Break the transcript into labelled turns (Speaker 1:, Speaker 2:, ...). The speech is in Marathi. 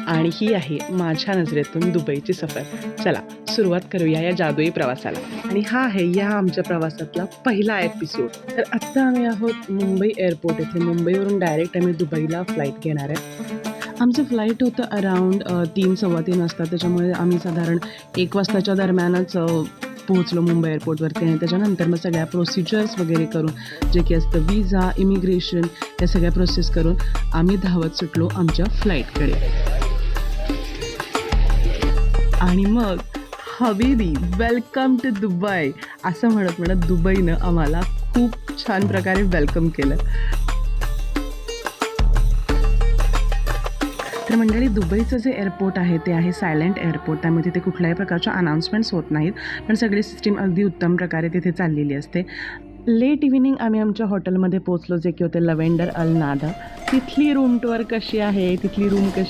Speaker 1: आणि ही आहे माझ्या नजरेतून दुबईची सफर. चला सुरुवात करूया या जादुई प्रवासाला. आणि हा आहे या आमच्या प्रवासातला पहिला एपिसोड. तर आत्ता आम्ही आहोत मुंबई एअरपोर्ट येथे. मुंबईवरून डायरेक्ट आम्ही दुबईला फ्लाईट घेणार आहे. आमचं फ्लाईट होतं अराउंड 3-3:15 वाजता. त्याच्यामुळे आम्ही साधारण 1 वाजताच्या दरम्यानच पोहोचलो मुंबई एअरपोर्टवरती. आणि त्याच्यानंतर मग सगळ्या प्रोसिजर्स वगैरे करून, जे की असतं विजा, इमिग्रेशन, या सगळ्या प्रोसेस करून आम्ही धावत सुटलो आमच्या फ्लाईटकडे. आणि मग हबीबी वेलकम टू दुबई असं म्हणत म्हणत दुबईनं आम्हाला खूप छान प्रकारे वेलकम केलं. तर मंडळी, दुबईचं जे एअरपोर्ट आहे ते आहे सायलेंट एअरपोर्ट. त्यामुळे तिथे कुठल्याही प्रकारच्या अनाउन्समेंट्स होत नाहीत, पण सगळी सिस्टीम अगदी उत्तम प्रकारे तिथे चाललेली असते. लेट इव्हिनिंग आम्ही आमच्या हॉटेलमध्ये पोहोचलो, जे की होते लव्हेंडर अल नादा. तिथली रूम टूर कशी आहे, तिथली रूम कशी